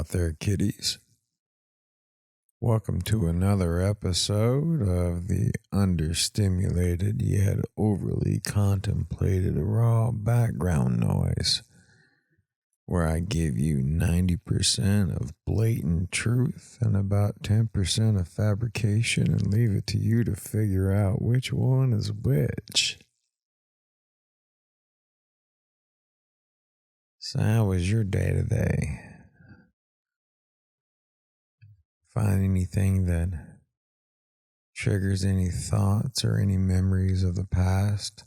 out there, kiddies. Welcome to another episode of the understimulated yet overly contemplated raw background noise, where I give you 90% of blatant truth and about 10% of fabrication and leave it to you to figure out which one is which. So how was your day today? Find anything that triggers any thoughts or any memories of the past?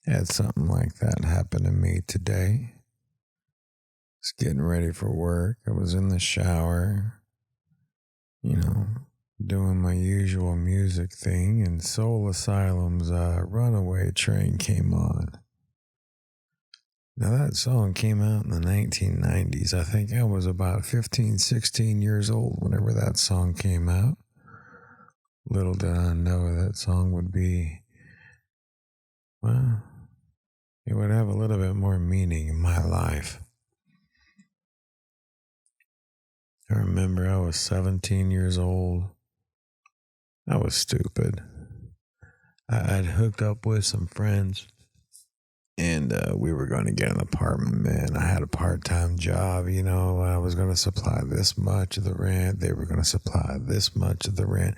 Had something like that happen to me today. Was getting ready for work. I was in the shower, doing my usual music thing, and Soul Asylum's Runaway Train came on. Now, that song came out in the 1990s. I think I was about 15, 16 years old whenever that song came out. Little did I know that song would be, well, it would have a little bit more meaning in my life. I remember I was 17 years old. I was stupid. I'd hooked up with some friends. And we were going to get an apartment, man. I had a part-time job, I was going to supply this much of the rent. They were going to supply this much of the rent.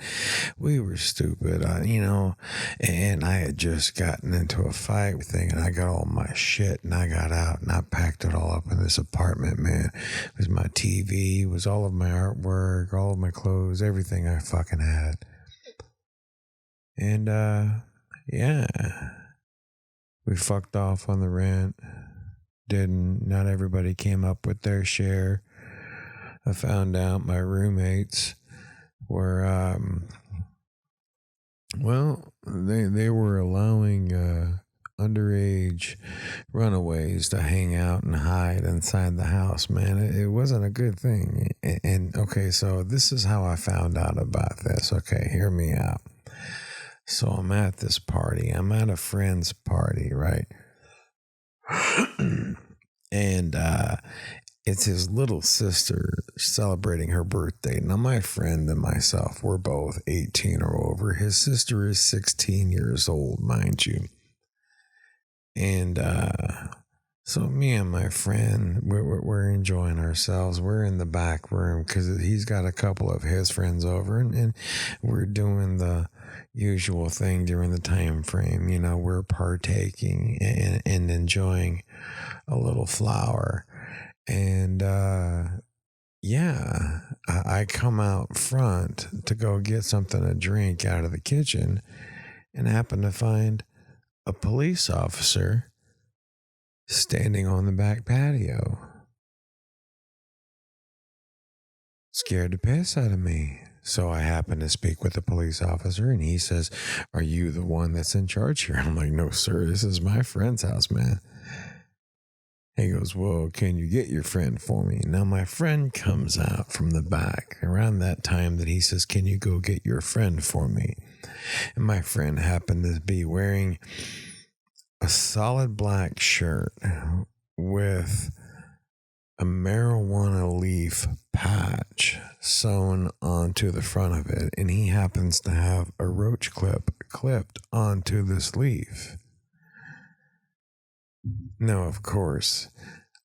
We were stupid, and I had just gotten into a fight thing, and I got all my shit, and I got out, and I packed it all up in this apartment, man. It was my TV, it was all of my artwork, all of my clothes, everything I fucking had. And, yeah. We fucked off on the rent. Not everybody came up with their share. I found out my roommates were, they were allowing underage runaways to hang out and hide inside the house, man. It wasn't a good thing. And okay, so this is how I found out about this. Okay, hear me out. So I'm at this party. I'm at a friend's party, right? And it's his little sister celebrating her birthday. Now, my friend and myself, we're both 18 or over. His sister is 16 years old, mind you. And so me and my friend, we're enjoying ourselves. We're in the back room because he's got a couple of his friends over, and we're doing the usual thing during the time frame. We're partaking and enjoying a little flower. And I come out front to go get something to drink out of the kitchen and happen to find a police officer standing on the back patio. Scared the piss out of me. So I happen to speak with the police officer, and he says, "Are you the one that's in charge here?" I'm like, "No, sir, this is my friend's house, man." He goes, "Well, can you get your friend for me?" Now, my friend comes out from the back around that time that he says, "Can you go get your friend for me?" And my friend happened to be wearing a solid black shirt with a marijuana leaf patch sewn onto the front of it, and he happens to have a roach clip clipped onto this leaf. Now, of course,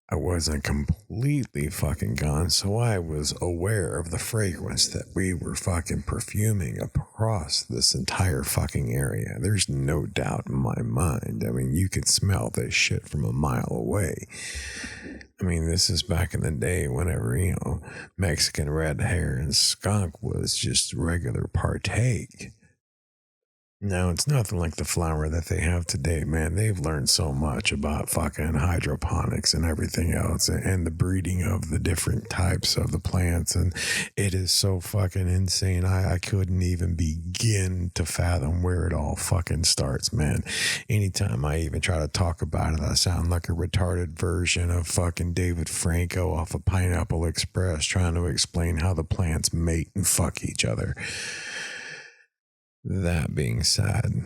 I wasn't completely fucking gone, so I was aware of the fragrance that we were fucking perfuming across this entire fucking area. There's no doubt in my mind. I mean, you could smell this shit from a mile away. I mean, this is back in the day whenever, Mexican red hair and skunk was just regular partake. No, it's nothing like the flower that they have today, man. They've learned so much about fucking hydroponics and everything else, and the breeding of the different types of the plants, and it is so fucking insane. I couldn't even begin to fathom where it all fucking starts, man. Anytime I even try to talk about it, I sound like a retarded version of fucking David Franco off of Pineapple Express trying to explain how the plants mate and fuck each other. That being said,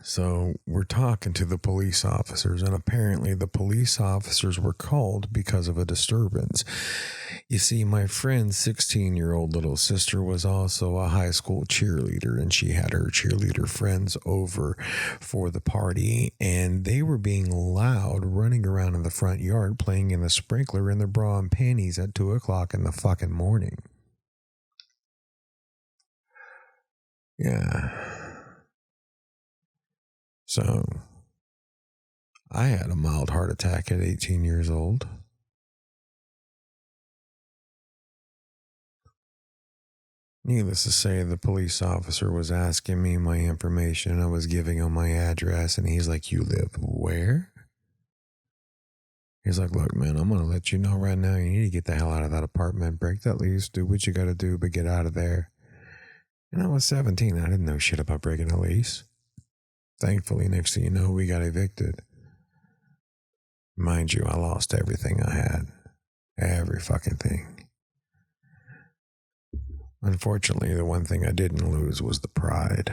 So we're talking to the police officers, and apparently the police officers were called because of a disturbance. You see, my friend's 16-year-old little sister was also a high school cheerleader, and she had her cheerleader friends over for the party, and they were being loud, running around in the front yard, playing in the sprinkler in their bra and panties at 2 o'clock in the fucking morning. Yeah. So, I had a mild heart attack at 18 years old. Needless to say, the police officer was asking me my information. I was giving him my address, and he's like, "You live where?" He's like, "Look, man, I'm going to let you know right now. You need to get the hell out of that apartment. Break that lease. Do what you got to do, but get out of there." And I was 17. I didn't know shit about breaking a lease. Thankfully, next thing you know, we got evicted. Mind you, I lost everything I had. Every fucking thing. Unfortunately, the one thing I didn't lose was the pride.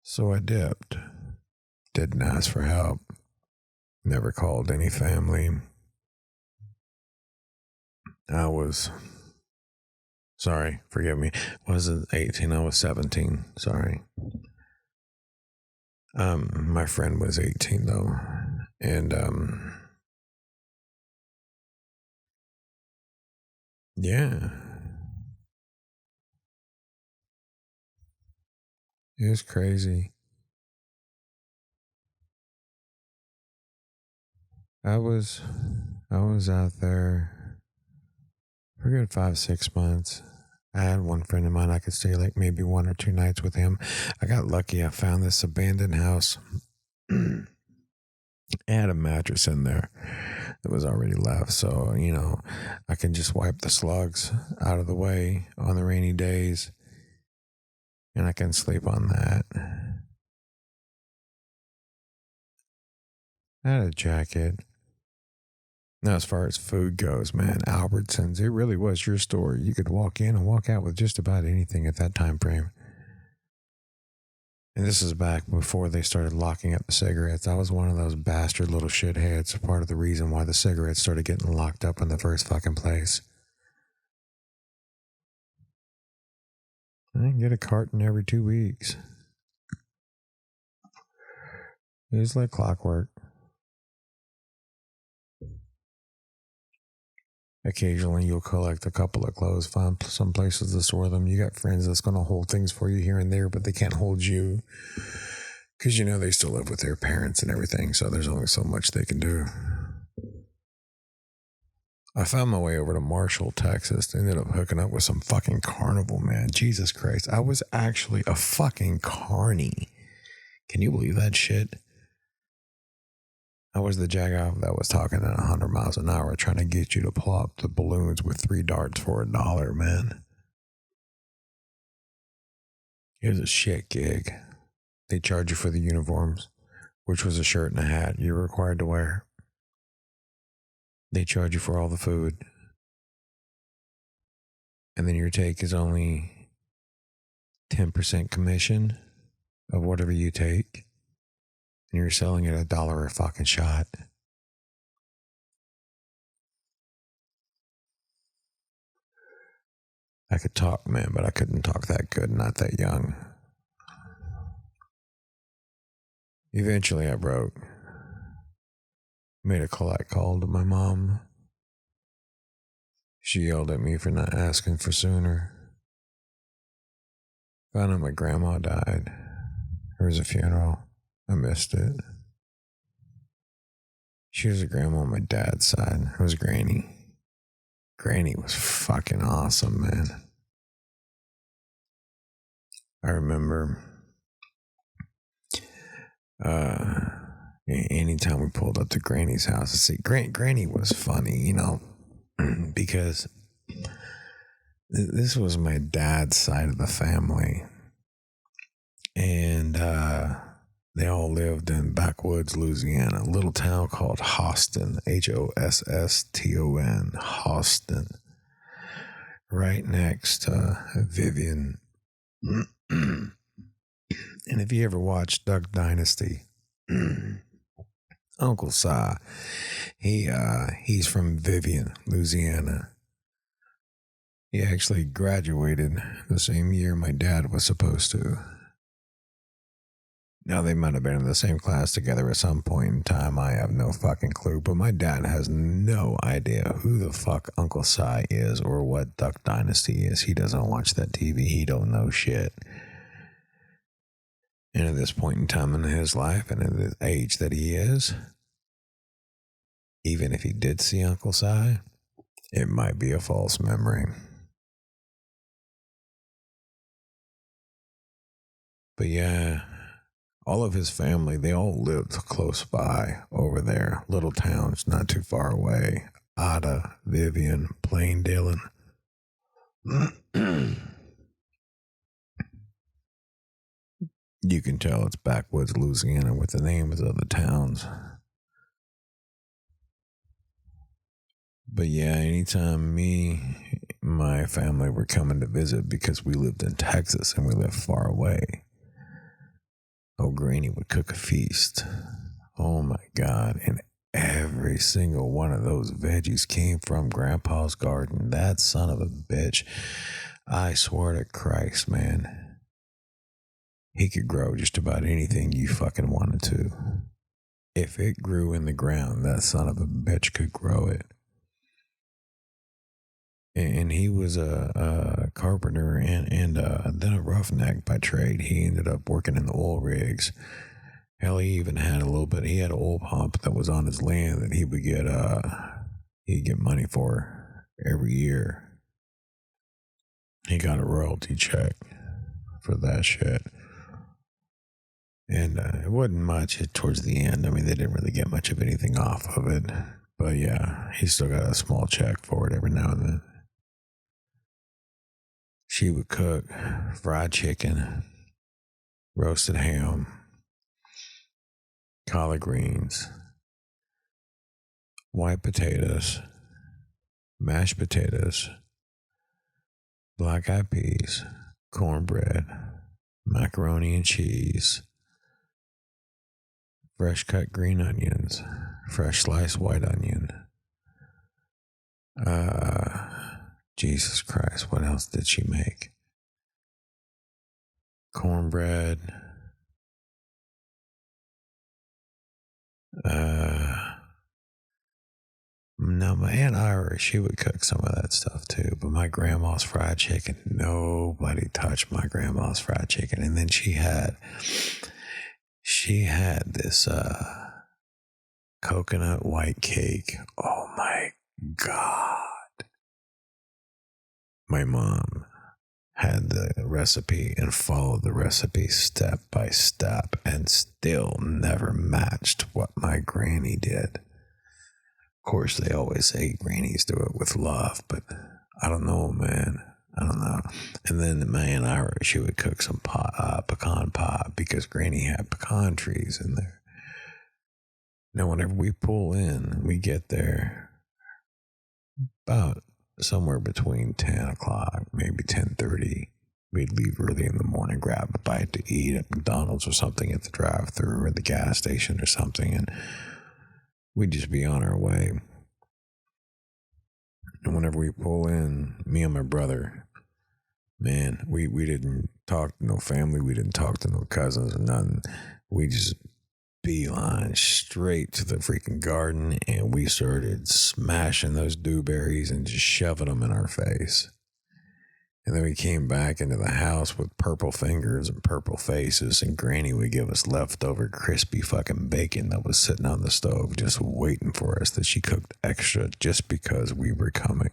So I dipped. Didn't ask for help. Never called any family. Sorry, forgive me. Wasn't 18, I was 17. Sorry. My friend was 18 though. And yeah. It was crazy. I was out there for a good 5-6 months. I had one friend of mine I could stay like maybe 1 or 2 nights with him. I got lucky. I found this abandoned house. It had a mattress in there that was already left. So, I can just wipe the slugs out of the way on the rainy days, and I can sleep on that. I had a jacket. Now, as far as food goes, man, Albertsons, it really was your store. You could walk in and walk out with just about anything at that time frame. And this is back before they started locking up the cigarettes. I was one of those bastard little shitheads, part of the reason why the cigarettes started getting locked up in the first fucking place. I can get a carton every 2 weeks. It was like clockwork. Occasionally, you'll collect a couple of clothes, find some places to store them. You got friends that's going to hold things for you here and there, but they can't hold you because, they still live with their parents and everything, so there's only so much they can do. I found my way over to Marshall, Texas. Ended up hooking up with some fucking carnival, man. Jesus Christ. I was actually a fucking carny. Can you believe that shit? I was the jagoff that was talking at 100 miles an hour trying to get you to pull up the balloons with 3 darts for $1, man. It was a shit gig. They charge you for the uniforms, which was a shirt and a hat you were required to wear. They charge you for all the food. And then your take is only 10% commission of whatever you take. And you're selling it $1 a fucking shot. I could talk, man, but I couldn't talk that good, not that young. Eventually I broke. Made a collect call to my mom. She yelled at me for not asking for sooner. Found out my grandma died. There was a funeral. I missed it. She was a grandma on my dad's side. It was Granny. Granny was fucking awesome, man. I remember anytime we pulled up to Granny's house, see, Granny was funny, because this was my dad's side of the family. And they all lived in backwoods, Louisiana, a little town called Houston, Hosston, Houston, right next to Vivian. And if you ever watched Duck Dynasty, Uncle Si, he's from Vivian, Louisiana. He actually graduated the same year my dad was supposed to. Now, they might have been in the same class together at some point in time. I have no fucking clue. But my dad has no idea who the fuck Uncle Si is or what Duck Dynasty is. He doesn't watch that TV. He don't know shit. And at this point in time in his life and at the age that he is, even if he did see Uncle Si, it might be a false memory. But yeah, all of his family, they all lived close by over there. Little towns not too far away. Ada, Vivian, Plain Dillon. You can tell it's backwoods Louisiana with the names of the towns. But yeah, anytime my family were coming to visit, because we lived in Texas and we lived far away, old Granny would cook a feast. Oh my God. And every single one of those veggies came from Grandpa's garden. That son of a bitch. I swear to Christ, man. He could grow just about anything you fucking wanted to. If it grew in the ground, that son of a bitch could grow it. And he was a carpenter and then a roughneck by trade. He ended up working in the oil rigs. Hell, he even had he had an oil pump that was on his land that he would he'd get money for every year. He got a royalty check for that shit. And it wasn't much towards the end. I mean, they didn't really get much of anything off of it. But yeah, he still got a small check for it every now and then. She would cook fried chicken, roasted ham, collard greens, white potatoes, mashed potatoes, black-eyed peas, cornbread, macaroni and cheese, fresh cut green onions, fresh sliced white onion. Jesus Christ, what else did she make? Cornbread. No, my Aunt Ira, she would cook some of that stuff too. But my grandma's fried chicken, nobody touched my grandma's fried chicken. And then she had this coconut white cake. Oh my God. My mom had the recipe and followed the recipe step by step and still never matched what my granny did. Of course, they always say grannies do it with love, but I don't know, man. I don't know. And then my Aunt Ira, she would cook some pecan pie because granny had pecan trees in there. Now, whenever we pull in, we get there about somewhere between 10 o'clock, maybe 10:30. We'd leave early in the morning, grab a bite to eat at McDonald's or something at the drive-thru or the gas station or something, and we'd just be on our way. And whenever we pull in, me and my brother, man, we didn't talk to no family. We didn't talk to no cousins or nothing. We just beeline straight to the freaking garden, and we started smashing those dewberries and just shoving them in our face. And then we came back into the house with purple fingers and purple faces, and Granny would give us leftover crispy fucking bacon that was sitting on the stove just waiting for us, that she cooked extra just because we were coming.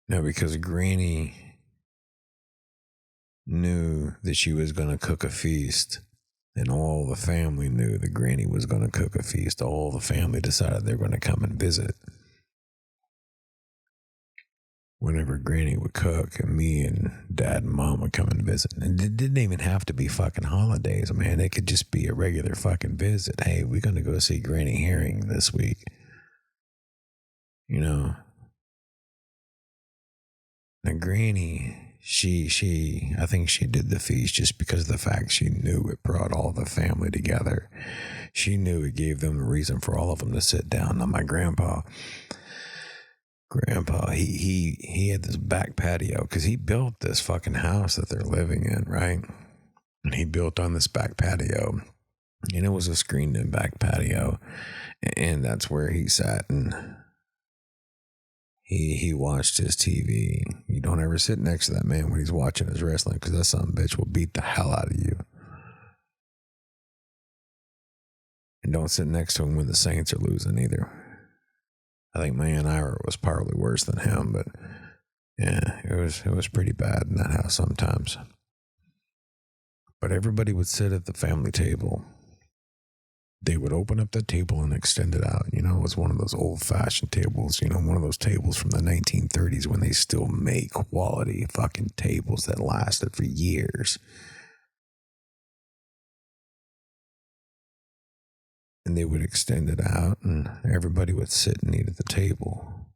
Now, because Granny knew that she was going to cook a feast, and all the family knew that Granny was going to cook a feast, all the family decided they're going to come and visit. Whenever Granny would cook, and me and Dad and Mom would come and visit. And it didn't even have to be fucking holidays, man. It could just be a regular fucking visit. Hey, we're going to go see Granny Herring this week. You know? Now, Granny, I think she did the feast just because of the fact she knew it brought all the family together. She knew it gave them a reason for all of them to sit down. Now my grandpa, he had this back patio because he built this fucking house that they're living in, right? And he built on this back patio, and it was a screened-in back patio, and that's where he sat and he watched his TV. You don't ever sit next to that man when he's watching his wrestling, because that son of a bitch will beat the hell out of you. And don't sit next to him when the Saints are losing either. I think my Aunt Ira was probably worse than him, but yeah, it was pretty bad in that house sometimes. But everybody would sit at the family table. They would open up the table and extend it out. You know, it was one of those old-fashioned tables, you know, one of those tables from the 1930s when they still make quality fucking tables that lasted for years. And they would extend it out, and everybody would sit and eat at the table.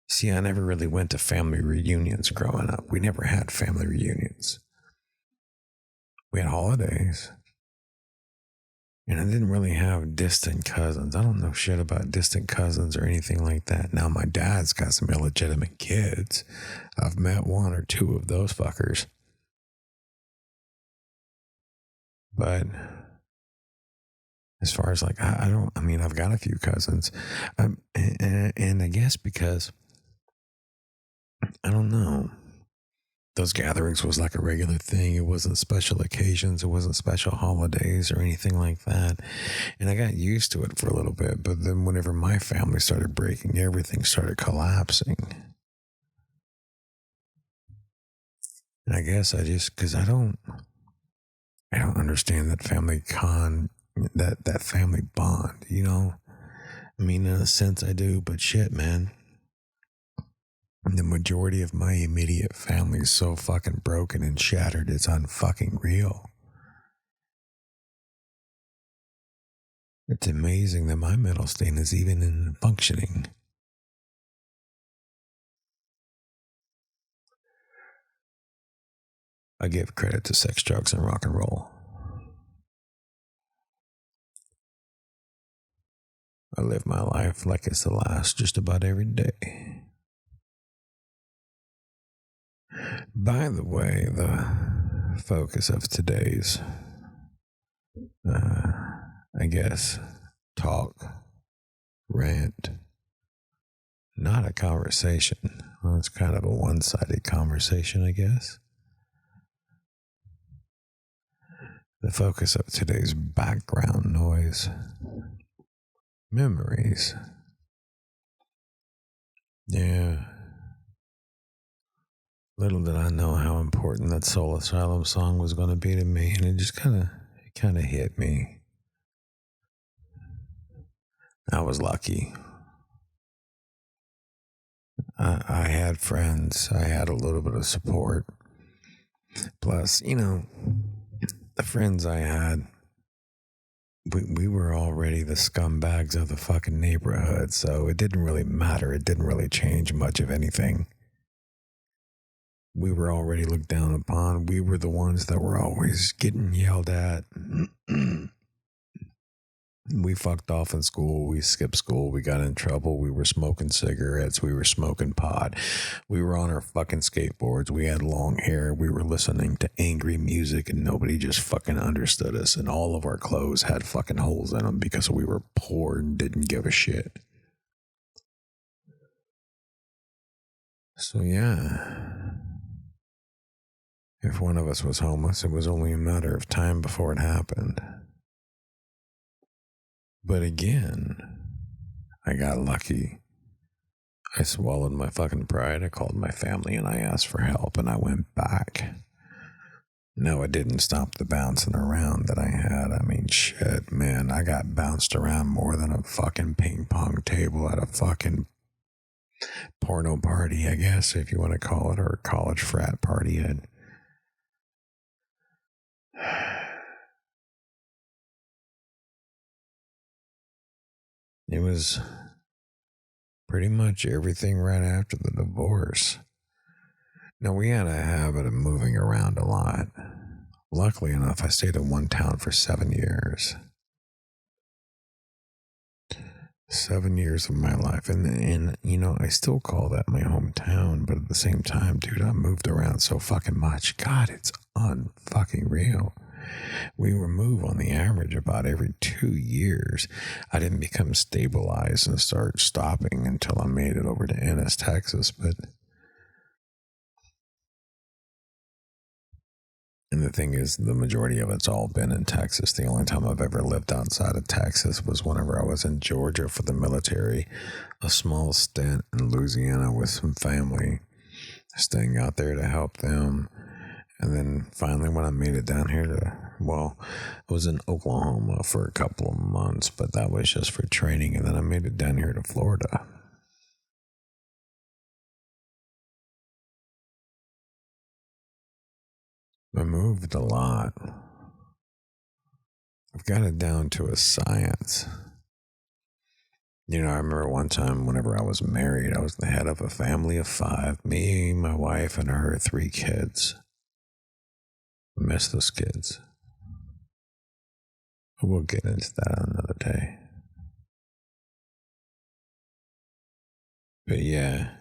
See, I never really went to family reunions growing up. We never had family reunions. We had holidays. And I didn't really have distant cousins. I don't know shit about distant cousins or anything like that. Now, my dad's got some illegitimate kids. I've met one or two of those fuckers. But as far as like, I've got a few cousins. And I guess because, I don't know, those gatherings was like a regular thing. It wasn't special occasions. It wasn't special holidays or anything like that. And I got used to it for a little bit. But then whenever my family started breaking, everything started collapsing. And I guess because I don't understand that family that family bond, you know? I mean, in a sense I do, but shit, man. The majority of my immediate family is so fucking broken and shattered, it's unfucking real. It's amazing that my mental state is even in functioning. I give credit to sex, drugs, and rock and roll. I live my life like it's the last just about every day. By the way, the focus of today's, I guess, talk, rant, not a conversation. Well, it's kind of a one-sided conversation, I guess. The focus of today's background noise, memories. Yeah. Little did I know how important that Soul Asylum song was going to be to me, and it just kind of hit me. I was lucky. I had friends. I had a little bit of support. Plus, you know, the friends I had, we were already the scumbags of the fucking neighborhood, so it didn't really matter. It didn't really change much of anything. We were already looked down upon. We were the ones that were always getting yelled at. We fucked off in school. We skipped school. We got in trouble. We were smoking cigarettes. We were smoking pot. We were on our fucking skateboards. We had long hair. We were listening to angry music, and nobody just fucking understood us. And all of our clothes had fucking holes in them because we were poor and didn't give a shit. So yeah, if one of us was homeless, it was only a matter of time before it happened. But again, I got lucky. I swallowed my fucking pride. I called my family and I asked for help, and I went back. No, it didn't stop the bouncing around that I had. I mean, shit, man, I got bounced around more than a fucking ping pong table at a fucking porno party, I guess, if you want to call it, or a college frat party. It was pretty much everything right after the divorce. Now, we had a habit of moving around a lot. Luckily enough, I stayed in one town for 7 years. 7 years of my life. And I still call that my hometown, but at the same time, dude, I moved around so fucking much. God, it's unfucking real. We would move on the average about every 2 years. I didn't become stabilized and start stopping until I made it over to Ennis, Texas, and the thing is, the majority of it's all been in Texas. The only time I've ever lived outside of Texas was whenever I was in Georgia for the military, a small stint in Louisiana with some family, staying out there to help them. And then finally, when I made it down here I was in Oklahoma for a couple of months, but that was just for training. And then I made it down here to Florida. I moved a lot. I've got it down to a science. I remember one time whenever I was married, I was the head of a family of 5, me, my wife, and her 3 kids. I miss those kids. We'll get into that another day. But yeah,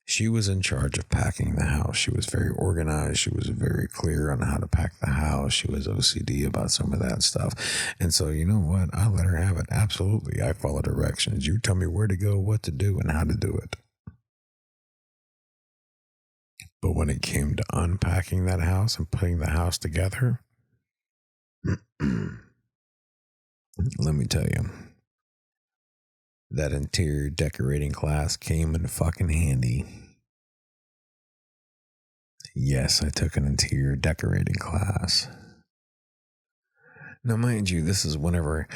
she was in charge of packing the house. She was very organized. She was very clear on how to pack the house. She was OCD about some of that stuff. And so, you know what? I let her have it. Absolutely. I follow directions. You tell me where to go, what to do, and how to do it. But when it came to unpacking that house and putting the house together, let me tell you, that interior decorating class came in fucking handy. Yes, I took an interior decorating class. Now, mind you, this is whenever,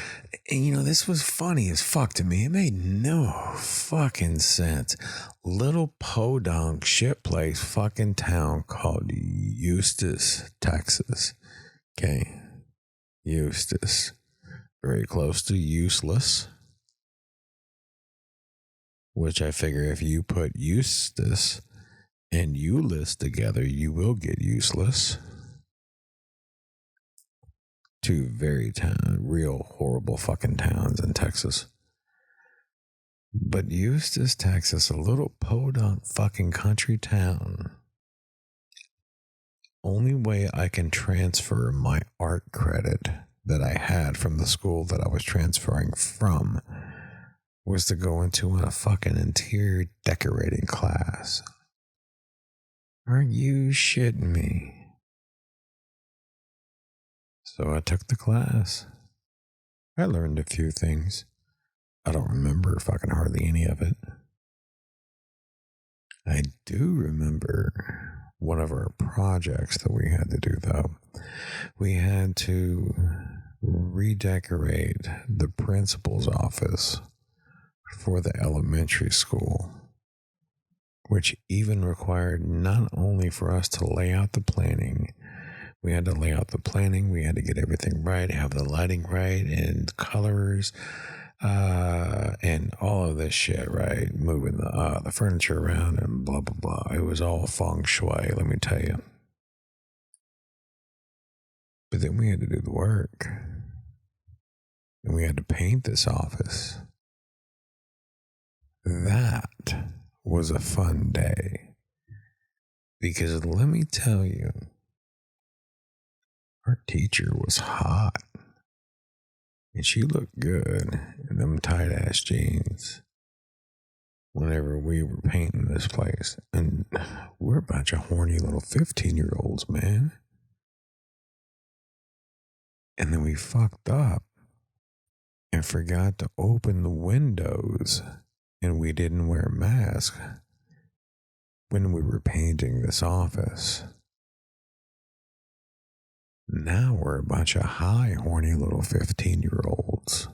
and this was funny as fuck to me. It made no fucking sense. Little podunk shit place fucking town called Eustis, Texas. Okay. Eustis. Very close to useless. Which I figure if you put Eustis and Euless together, you will get useless. 2 real horrible fucking towns in Texas. But Eustis, Texas, a little podunk fucking country town. Only way I can transfer my art credit that I had from the school that I was transferring from was to go into a fucking interior decorating class. Are you shitting me? So I took the class. I learned a few things. I don't remember fucking hardly any of it. I do remember one of our projects that we had to do, though. We had to redecorate the principal's office for the elementary school, which even required not only for us to lay out the planning, we had to lay out the planning, we had to get everything right, have the lighting right, and colors, and all of this shit right, moving the furniture around and blah, blah, blah. It was all feng shui, let me tell you. But then we had to do the work, and we had to paint this office. That was a fun day, because let me tell you, our teacher was hot, and she looked good in them tight ass jeans whenever we were painting this place. And we're a bunch of horny little 15-year-olds, man. And then we fucked up and forgot to open the windows, and we didn't wear masks when we were painting this office. Now we're a bunch of high, horny little 15-year-olds.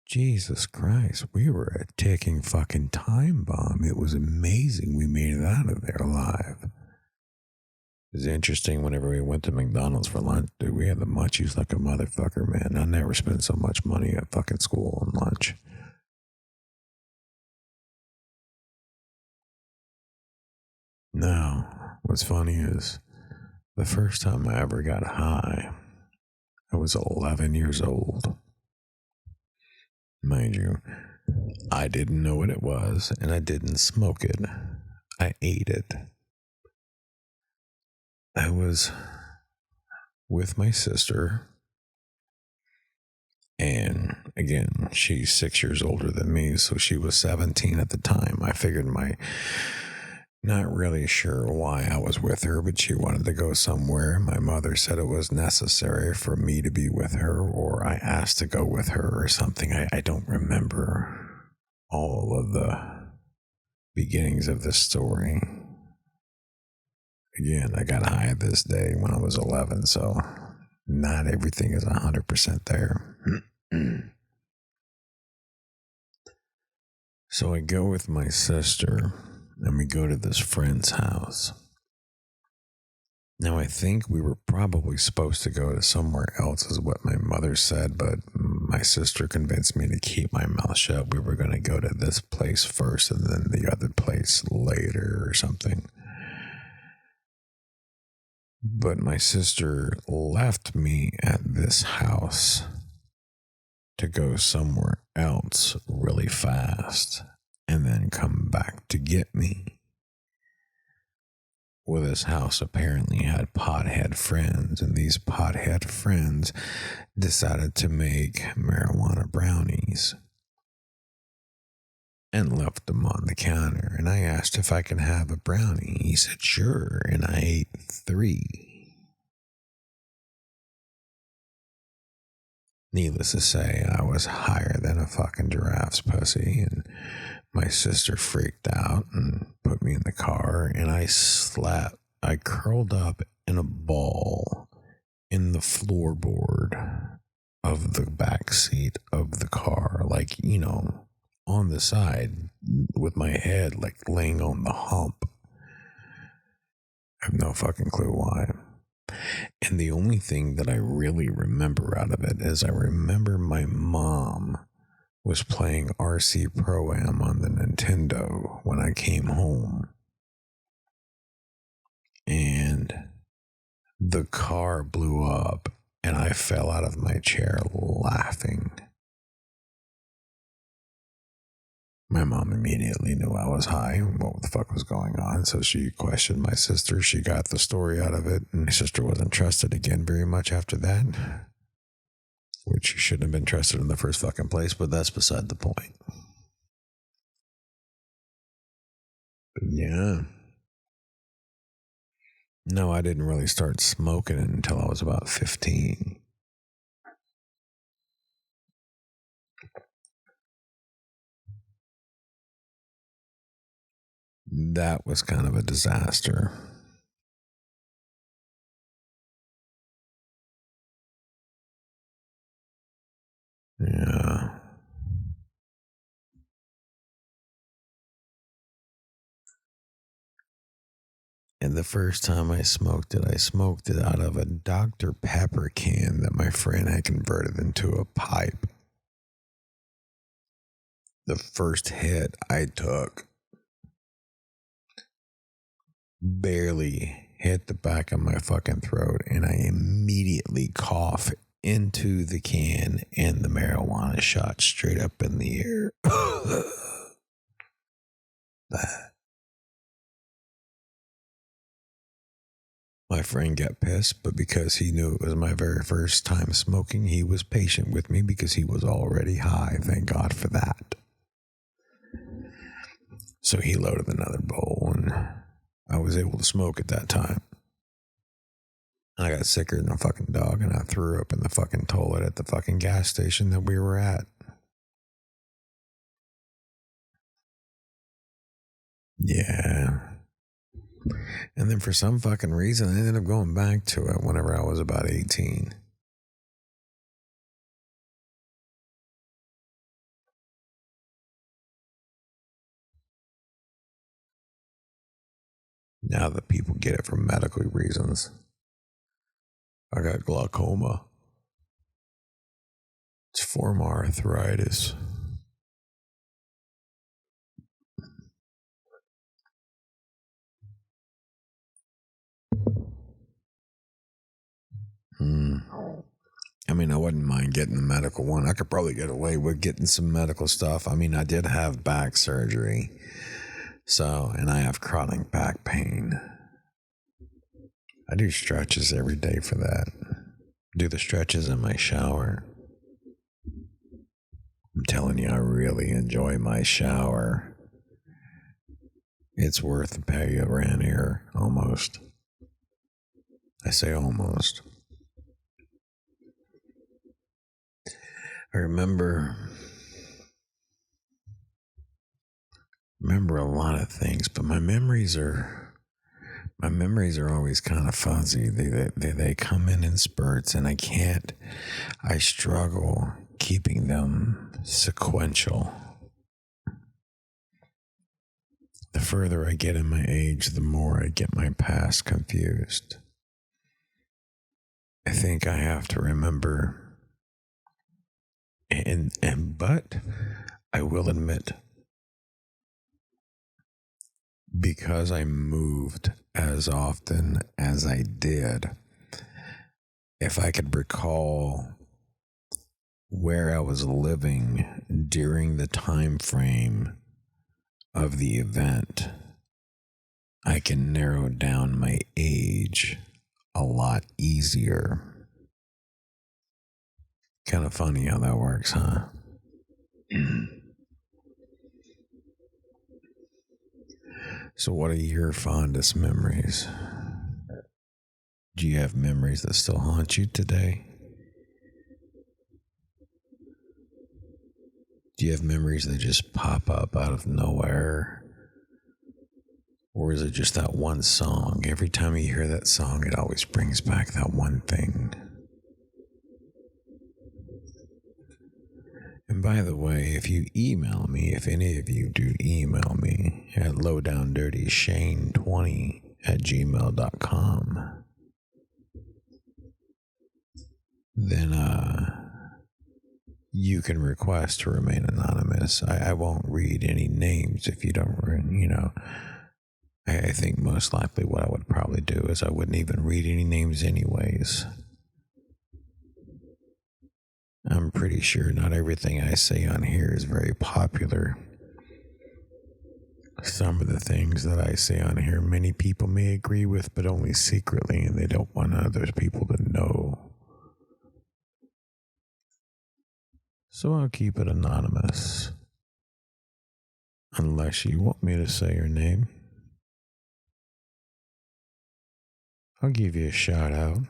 Jesus Christ, we were a ticking fucking time bomb. It was amazing we made it out of there alive. It was interesting whenever we went to McDonald's for lunch, dude, we had the munchies like a motherfucker, man. I never spent so much money at fucking school on lunch. Now, what's funny is the first time I ever got high, I was 11 years old. Mind you, I didn't know what it was, and I didn't smoke it. I ate it. I was with my sister, and again, she's 6 years older than me, so she was 17 at the time. I figured not really sure why I was with her, but she wanted to go somewhere. My mother said it was necessary for me to be with her, or I asked to go with her or something. I don't remember all of the beginnings of this story. Again, I got high this day when I was 11, so not everything is 100% there. So I go with my sister, and we go to this friend's house. Now, I think we were probably supposed to go to somewhere else, is what my mother said, but my sister convinced me to keep my mouth shut. We were going to go to this place first and then the other place later or something. But my sister left me at this house to go somewhere else really fast and then come back to get me. Well, this house apparently had pothead friends, and these pothead friends decided to make marijuana brownies and left them on the counter. And I asked if I could have a brownie. He said, sure, and I ate 3. Needless to say, I was higher than a fucking giraffe's pussy, and my sister freaked out and put me in the car, and I curled up in a ball in the floorboard of the back seat of the car, like, on the side with my head like laying on the hump. I have no fucking clue why. And the only thing that I really remember out of it is I remember my mom was playing RC Pro-Am on the Nintendo when I came home. And the car blew up and I fell out of my chair laughing. My mom immediately knew I was high and what the fuck was going on, so she questioned my sister. She got the story out of it, and my sister wasn't trusted again very much after that, which she shouldn't have been trusted in the first fucking place, but that's beside the point. But yeah. No, I didn't really start smoking until I was about 15. That was kind of a disaster. Yeah. And the first time I smoked it out of a Dr. Pepper can that my friend had converted into a pipe. The first hit I took barely hit the back of my fucking throat, and I immediately cough into the can, and the marijuana shot straight up in the air. My friend got pissed, but because he knew it was my very first time smoking, he was patient with me because he was already high. Thank God for that. So he loaded another bowl, and I was able to smoke at that time. I got sicker than a fucking dog, and I threw up in the fucking toilet at the fucking gas station that we were at. Yeah. And then for some fucking reason, I ended up going back to it whenever I was about 18. Now that people get it for medical reasons. I got glaucoma. It's form arthritis. I mean, I wouldn't mind getting the medical one. I could probably get away with getting some medical stuff. I mean, I did have back surgery. So, and I have chronic back pain. I do stretches every day for that. Do the stretches in my shower. I'm telling you, I really enjoy my shower. It's worth the pay around here, almost. I say almost. I remember a lot of things, but my memories are always kind of fuzzy. They come in spurts, and I struggle keeping them sequential. The further I get in my age, the more I get my past confused. I think I have to remember, but I will admit, because I moved as often as I did, if I could recall where I was living during the time frame of the event, I can narrow down my age a lot easier. Kind of funny how that works, huh? So what are your fondest memories? Do you have memories that still haunt you today? Do you have memories that just pop up out of nowhere? Or is it just that one song? Every time you hear that song, it always brings back that one thing. And by the way, if you email me, if any of you do email me at lowdowndirtyshane20@gmail.com, then you can request to remain anonymous. I won't read any names if you don't, I think most likely what I would probably do is I wouldn't even read any names anyways. I'm pretty sure not everything I say on here is very popular. Some of the things that I say on here, many people may agree with, but only secretly, and they don't want other people to know. So I'll keep it anonymous. Unless you want me to say your name. I'll give you a shout out.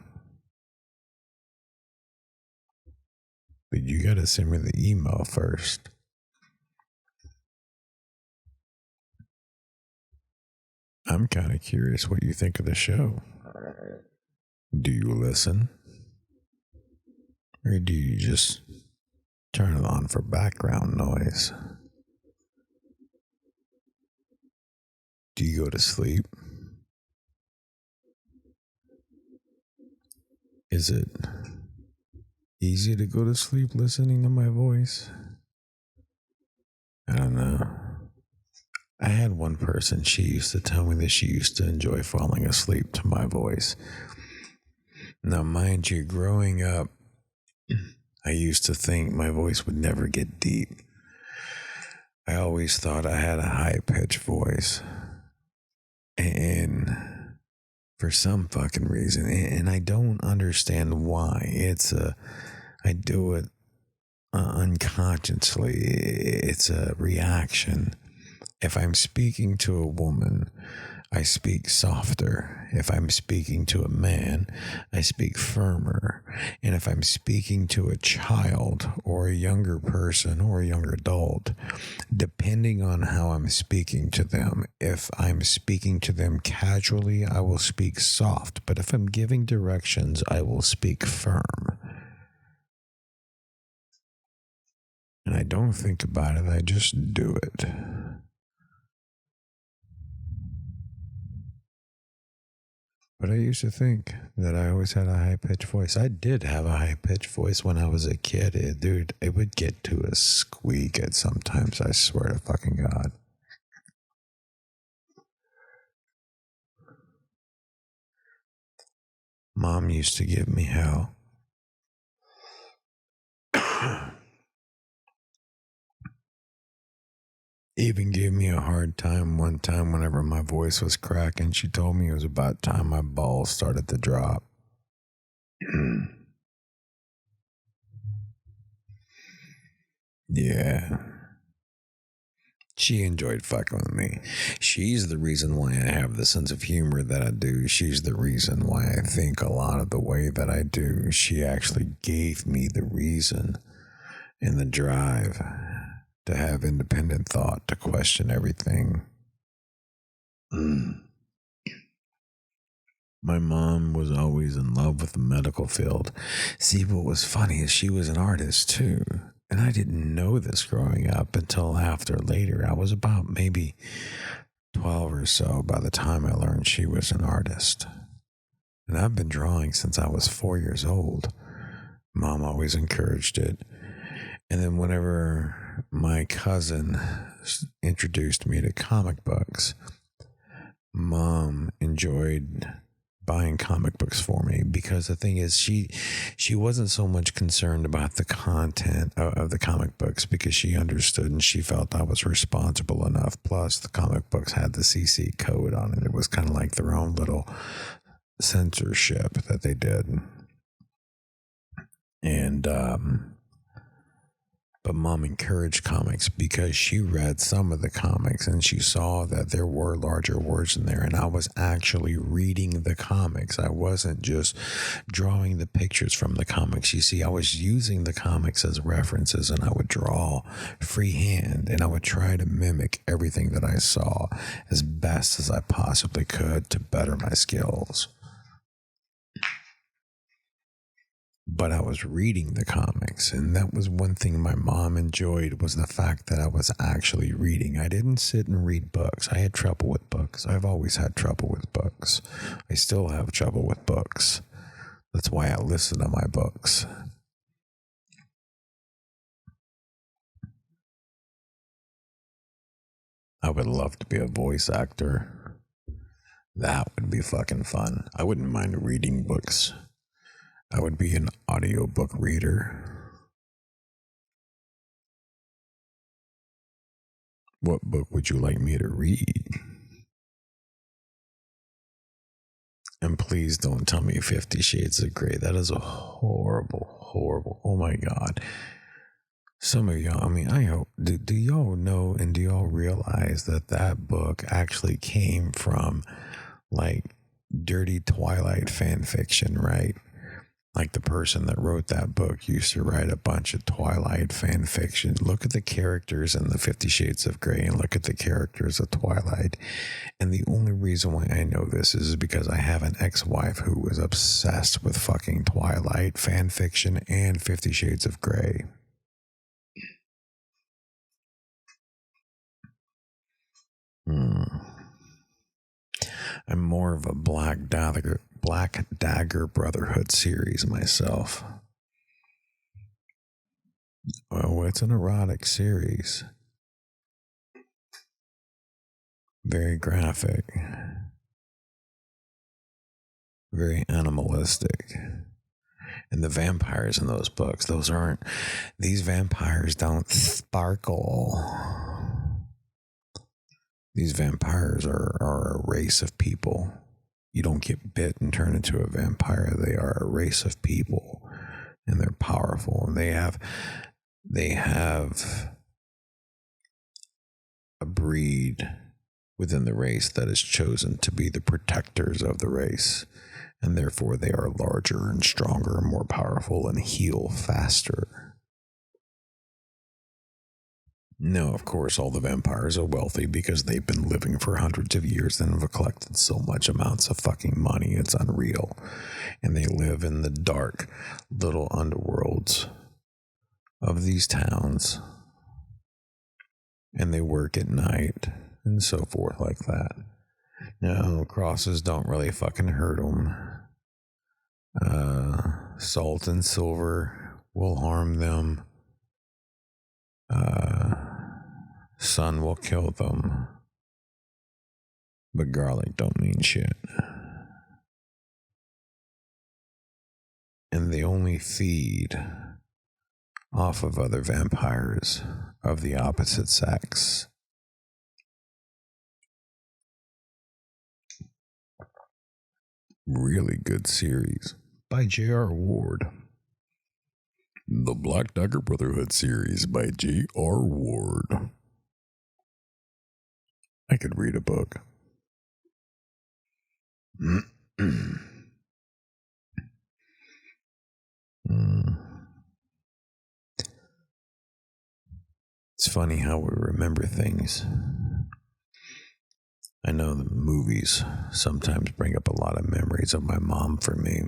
But you gotta send me the email first. I'm kind of curious what you think of the show. Do you listen? Or do you just turn it on for background noise? Do you go to sleep? Is it easy to go to sleep listening to my voice? I don't know. I had one person, she used to tell me that she used to enjoy falling asleep to my voice. Now, mind you, growing up, I used to think my voice would never get deep. I always thought I had a high-pitched voice. And for some fucking reason, and I don't understand why, I do it unconsciously. It's a reaction. If I'm speaking to a woman, I speak softer. If I'm speaking to a man, I speak firmer. And if I'm speaking to a child or a younger person or a younger adult, depending on how I'm speaking to them, if I'm speaking to them casually, I will speak soft. But if I'm giving directions, I will speak firm. And I don't think about it, I just do it. But I used to think that I always had a high-pitched voice. I did have a high-pitched voice when I was a kid. It would get to a squeak at sometimes, I swear to fucking God. Mom used to give me hell. Even gave me a hard time one time whenever my voice was cracking. She told me it was about time my balls started to drop. Yeah. She enjoyed fucking with me. She's the reason why I have the sense of humor that I do. She's the reason why I think a lot of the way that I do. She actually gave me the reason and the drive to have independent thought, to question everything. My mom was always in love with the medical field. See, what was funny is she was an artist too. And I didn't know this growing up until after later. I was about maybe 12 or so by the time I learned she was an artist. And I've been drawing since I was 4 years old. Mom always encouraged it. And then whenever my cousin introduced me to comic books, Mom enjoyed buying comic books for me, because the thing is, she wasn't so much concerned about the content of the comic books, because she understood and she felt I was responsible enough. Plus the comic books had the CC code on it. It was kind of like their own little censorship that they did. And but Mom encouraged comics because she read some of the comics and she saw that there were larger words in there, and I was actually reading the comics. I wasn't just drawing the pictures from the comics. You see, I was using the comics as references, and I would draw freehand, and I would try to mimic everything that I saw as best as I possibly could to better my skills. But I was reading the comics, and that was one thing my mom enjoyed, was the fact that I was actually reading. I didn't sit and read books. I had trouble with books. I've always had trouble with books. I still have trouble with books. That's why I listen to my books. I would love to be a voice actor. That would be fucking fun. I wouldn't mind reading books. I would be an audiobook reader. What book would you like me to read? And please don't tell me 50 Shades of Grey. That is a horrible. Oh my God. Some of y'all, I mean, I hope, do y'all know and do y'all realize that that book actually came from like dirty Twilight fan fiction, right? Like the person that wrote that book used to write a bunch of Twilight fan fiction. Look at the characters in the 50 Shades of Grey and look at the characters of Twilight. And the only reason why I know this is because I have an ex-wife who was obsessed with fucking Twilight fan fiction and 50 Shades of Grey. I'm more of a Black Dagger Brotherhood series myself. Oh, it's an erotic series. Very graphic. Very animalistic. And the vampires in those books, these vampires don't sparkle. These vampires are a race of people. You don't get bit and turn into a vampire. They are a race of people, and they're powerful, and they have a breed within the race that is chosen to be the protectors of the race, and therefore they are larger and stronger and more powerful and heal faster. No, of course, all the vampires are wealthy because they've been living for hundreds of years and have collected so much amounts of fucking money, it's unreal. And they live in the dark little underworlds of these towns. And they work at night and so forth like that. No, crosses don't really fucking hurt them. Salt and silver will harm them. Sun will kill them, but garlic don't mean shit. And they only feed off of other vampires of the opposite sex. really good series by J.R. Ward. The Black Dagger Brotherhood series by J.R. Ward. I could read a book. It's funny how we remember things. I know the movies sometimes bring up a lot of memories of my mom for me.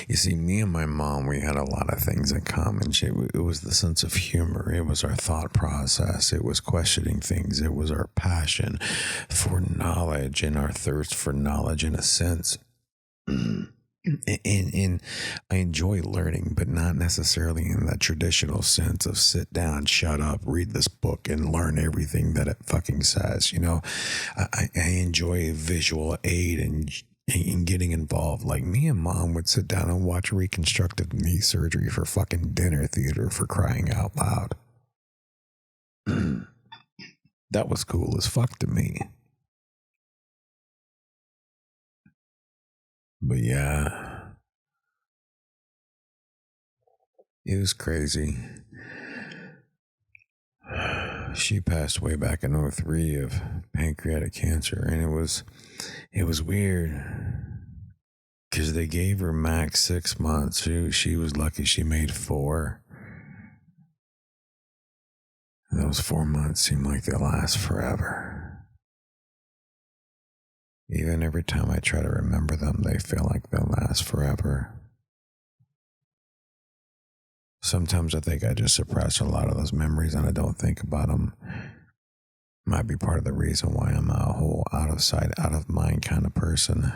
You see, me and my mom, we had a lot of things in common. It was the sense of humor. It was our thought process. It was questioning things. It was our passion for knowledge and our thirst for knowledge in a sense. And I enjoy learning, but not necessarily in that traditional sense of sit down, shut up, read this book, and learn everything that it fucking says. You know, I enjoy visual aid and getting involved. Like me and mom would sit down and watch reconstructive knee surgery for fucking dinner theater, for crying out loud. That was cool as fuck to me. But yeah, it was crazy. She passed away back in 2003 of pancreatic cancer, and it was weird because they gave her max 6 months. She was lucky she made 4. And those 4 months seem like they last forever. Even every time I try to remember them, they feel like they'll last forever. Sometimes I think I just suppress a lot of those memories and I don't think about them. Might be part of the reason why I'm a whole out of sight, out of mind kind of person.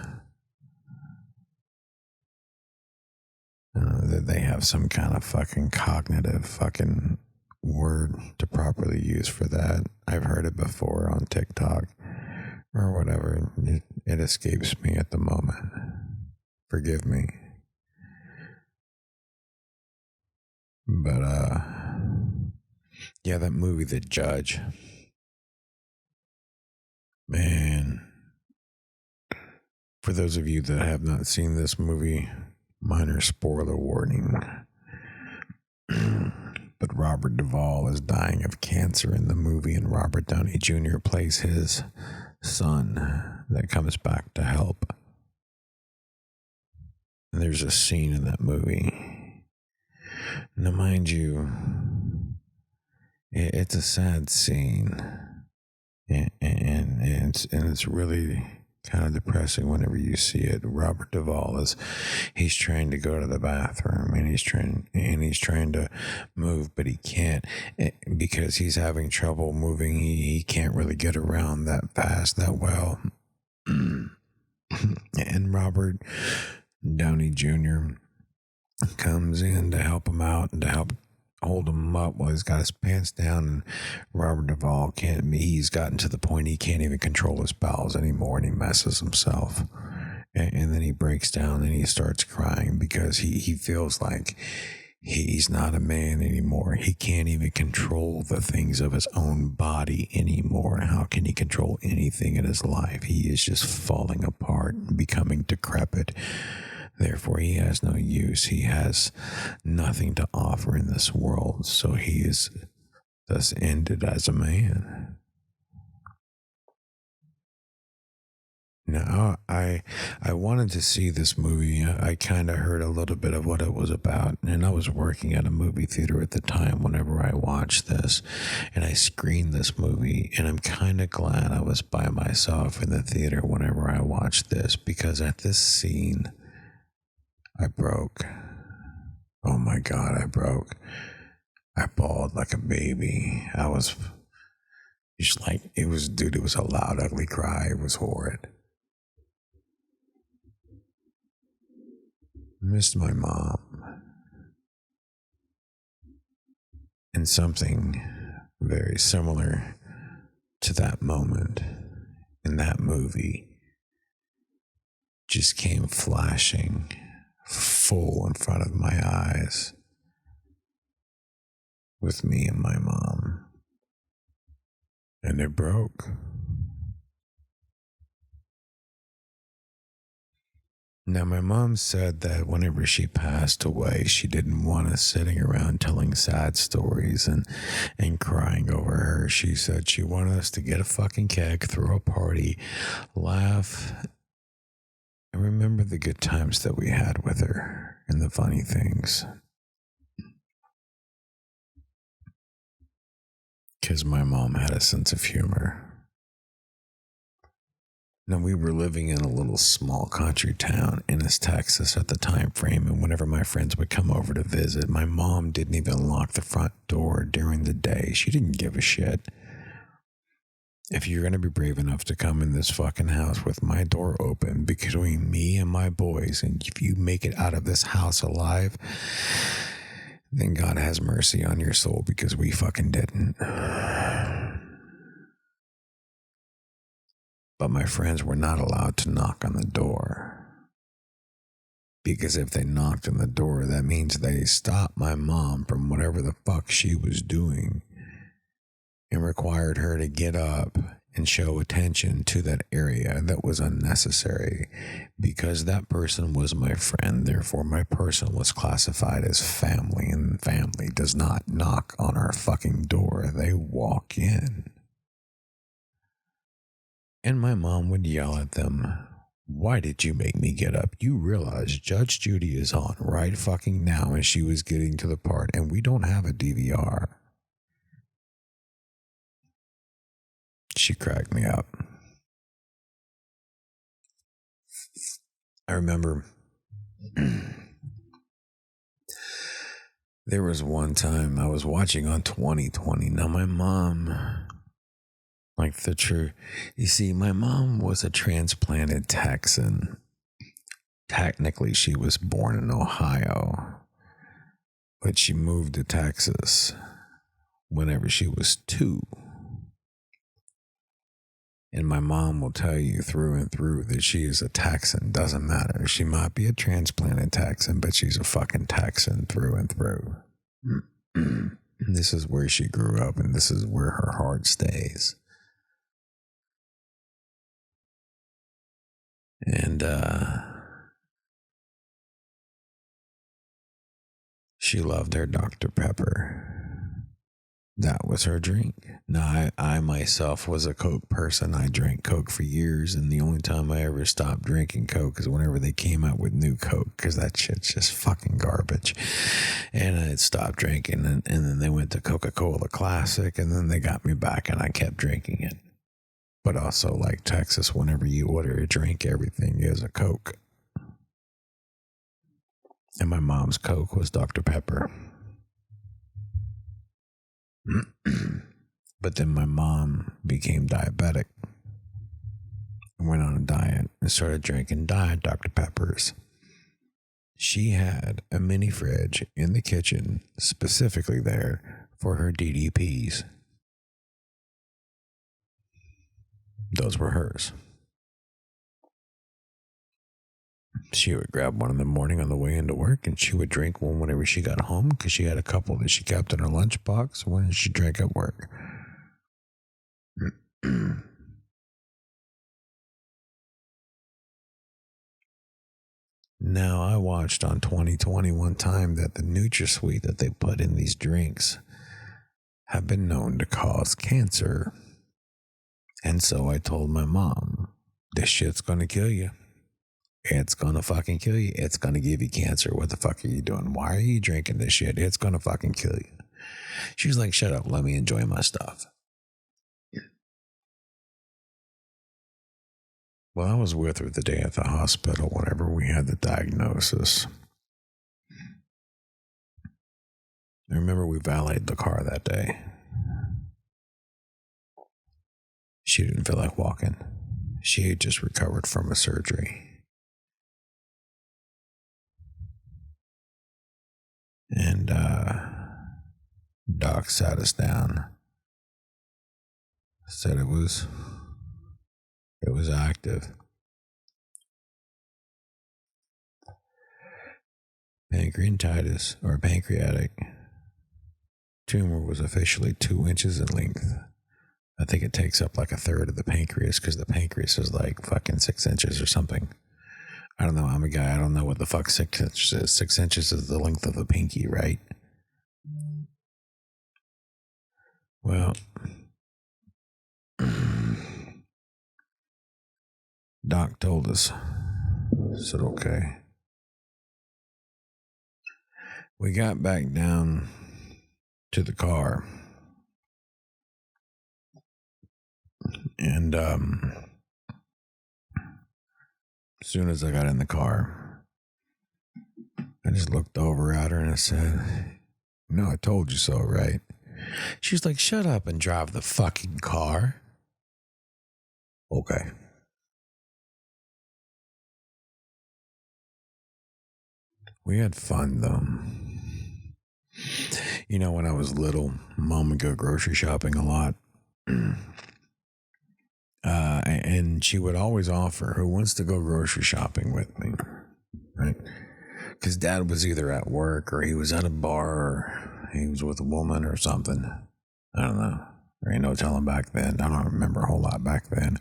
That they have some kind of fucking cognitive fucking word to properly use for that. I've heard it before on TikTok or whatever. It escapes me at the moment. Forgive me. But yeah, that movie The Judge, man, for those of you that have not seen this movie, minor spoiler warning. But Robert Duvall is dying of cancer in the movie, and Robert Downey Jr. plays his son that comes back to help. And there's a scene in that movie. Now, mind you, it's a sad scene, and it's really kind of depressing whenever you see it. Robert Duvall he's trying to go to the bathroom, and he's trying to move, but he can't because he's having trouble moving. He can't really get around that fast, that well. And Robert Downey Jr. comes in to help him out and to help hold him up while he's got his pants down. And Robert Duvall he's gotten to the point he can't even control his bowels anymore, and he messes himself. And then he breaks down and he starts crying because he feels like he's not a man anymore. He can't even control the things of his own body anymore. How can he control anything in his life? He is just falling apart and becoming decrepit. Therefore, he has no use. He has nothing to offer in this world. So he is thus ended as a man. Now, I wanted to see this movie. I kind of heard a little bit of what it was about, and I was working at a movie theater at the time whenever I watched this, and I screened this movie, and I'm kind of glad I was by myself in the theater whenever I watched this, because at this scene, I broke. Oh my God, I broke. I bawled like a baby. I was just like, it was a loud, ugly cry. It was horrid. Missed my mom. And something very similar to that moment in that movie just came flashing full in front of my eyes with me and my mom. And it broke. Now, my mom said that whenever she passed away, she didn't want us sitting around telling sad stories and crying over her. She said she wanted us to get a fucking keg, throw a party, laugh, and remember the good times that we had with her and the funny things. Because my mom had a sense of humor. Now, we were living in a little small country town in East Texas at the time frame, and whenever my friends would come over to visit, my mom didn't even lock the front door during the day. She didn't give a shit. If you're going to be brave enough to come in this fucking house with my door open between me and my boys, and if you make it out of this house alive, then God has mercy on your soul, because we fucking didn't. But my friends were not allowed to knock on the door. Because if they knocked on the door, that means they stopped my mom from whatever the fuck she was doing and required her to get up and show attention to that area that was unnecessary. Because that person was my friend, therefore my person was classified as family, and family does not knock on our fucking door. They walk in. And my mom would yell at them, "Why did you make me get up? You realize Judge Judy is on right fucking now," and she was getting to the part, and we don't have a DVR. She cracked me up. I remember there was one time I was watching on 2020. Now, my mom... Like the true, you see, my mom was a transplanted Texan. Technically, she was born in Ohio, but she moved to Texas whenever she was 2. And my mom will tell you through and through that she is a Texan. Doesn't matter. She might be a transplanted Texan, but she's a fucking Texan through and through. This is where she grew up, and this is where her heart stays. And she loved her Dr. Pepper. That was her drink. Now, I myself was a Coke person. I drank Coke for years, and the only time I ever stopped drinking Coke is whenever they came out with new Coke, because that shit's just fucking garbage. And I stopped drinking, and then they went to Coca-Cola Classic, and then they got me back, and I kept drinking it. But also, like Texas, whenever you order a drink, everything is a Coke. And my mom's Coke was Dr. Pepper. But then my mom became diabetic, went on a diet, and started drinking Diet Dr. Peppers. She had a mini fridge in the kitchen, specifically there for her DDPs. Those were hers. She would grab one in the morning on the way into work, and she would drink one whenever she got home, because she had a couple that she kept in her lunchbox when she drank at work. Now, I watched on 2020 one time that the NutraSweet that they put in these drinks have been known to cause cancer. And so I told my mom, this shit's going to kill you. It's going to fucking kill you. It's going to give you cancer. What the fuck are you doing? Why are you drinking this shit? It's going to fucking kill you. She's like, shut up. Let me enjoy my stuff. Well, I was with her the day at the hospital whenever we had the diagnosis. I remember we valeted the car that day. She didn't feel like walking. She had just recovered from a surgery. And Doc sat us down. Said it was active. Pancreatitis, or pancreatic tumor, was officially 2 inches in length. I think it takes up like a third of the pancreas, because the pancreas is like fucking 6 inches or something. I don't know. I'm a guy. I don't know what the fuck 6 inches is. 6 inches is the length of a pinky, right? Well, Doc told us. Said, okay. We got back down to the car. And as soon as I got in the car, I just looked over at her and I said, "No, I told you so, right?" She's like, "Shut up and drive the fucking car." Okay. We had fun, though. You know, when I was little, Mom would go grocery shopping a lot. And she would always offer, "Who wants to go grocery shopping with me?" Right? Because Dad was either at work or he was at a bar or he was with a woman or something. I don't know. There ain't no telling back then. I don't remember a whole lot back then.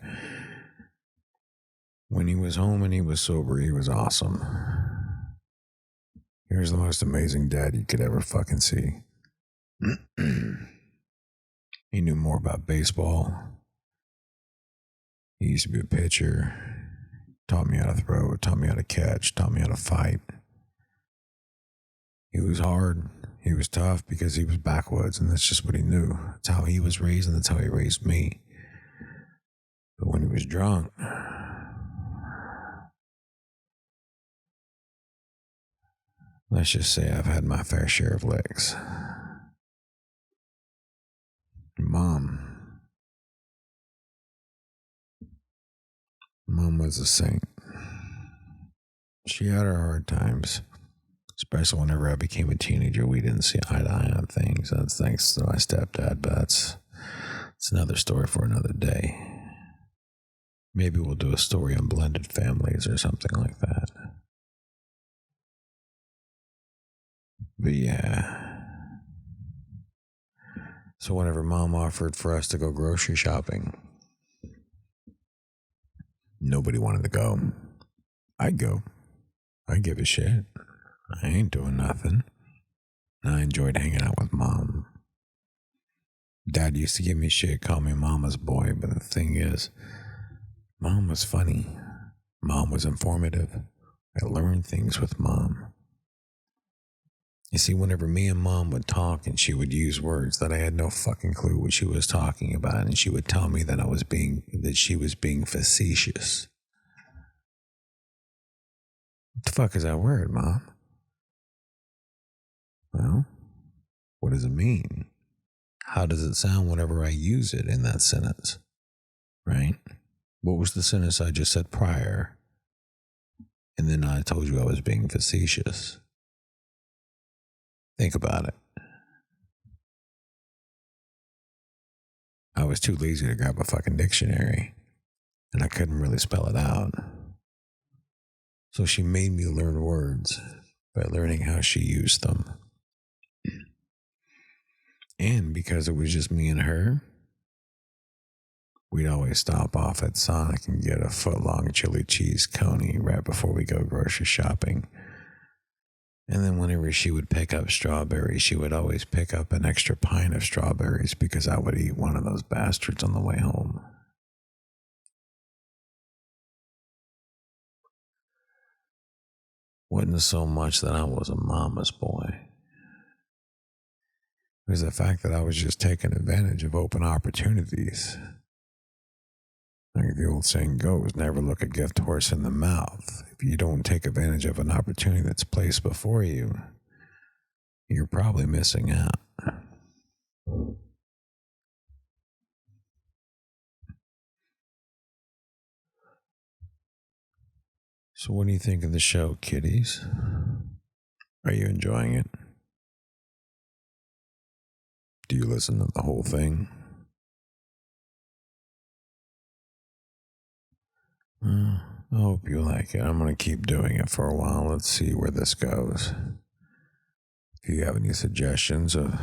When he was home and he was sober, he was awesome. He was the most amazing dad you could ever fucking see. He knew more about baseball. He used to be a pitcher. Taught me how to throw, taught me how to catch, taught me how to fight. He was hard. He was tough because he was backwoods, and that's just what he knew. That's how he was raised, and that's how he raised me. But when he was drunk, let's just say I've had my fair share of licks. Mom was a saint. She had her hard times, especially whenever I became a teenager. We didn't see eye to eye on things. That's thanks to my stepdad, but it's another story for another day. Maybe we'll do a story on blended families or something like that. But yeah. So whenever Mom offered for us to go grocery shopping, nobody wanted to go. I'd go. I give a shit. I ain't doing nothing. I enjoyed hanging out with Mom. Dad used to give me shit, call me Mama's boy, but the thing is, Mom was funny. Mom was informative. I learned things with Mom. You see, whenever me and Mom would talk and she would use words that I had no fucking clue what she was talking about, and she would tell me that she was being facetious. What the fuck is that word, Mom? Well, what does it mean? How does it sound whenever I use it in that sentence? Right? What was the sentence I just said prior? And then I told you I was being facetious. Think about it. I was too lazy to grab a fucking dictionary, and I couldn't really spell it out. So she made me learn words by learning how she used them. And because it was just me and her, we'd always stop off at Sonic and get a foot-long chili cheese coney right before we go grocery shopping. And then whenever she would pick up strawberries, she would always pick up an extra pint of strawberries because I would eat one of those bastards on the way home. Wasn't so much that I was a mama's boy. It was the fact that I was just taking advantage of open opportunities. Like the old saying goes, never look a gift horse in the mouth. If you don't take advantage of an opportunity that's placed before you, you're probably missing out. So what do you think of the show, kiddies? Are you enjoying it? Do you listen to the whole thing? I hope you like it. I'm going to keep doing it for a while. Let's see where this goes. If you have any suggestions of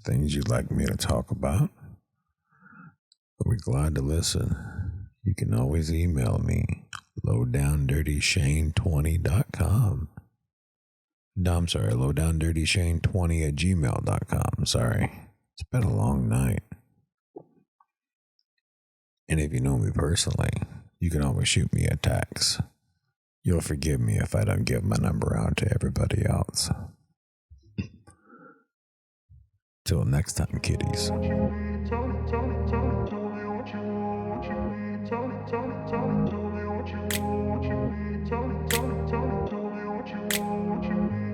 things you'd like me to talk about, I'll be glad to listen. You can always email me, lowdowndirtyshane20.com. No, I'm sorry, lowdowndirtyshane20@gmail.com. Sorry. It's been a long night. And if you know me personally, you can always shoot me a text. You'll forgive me if I don't give my number out to everybody else. Till next time, kiddies. Tell me what you want.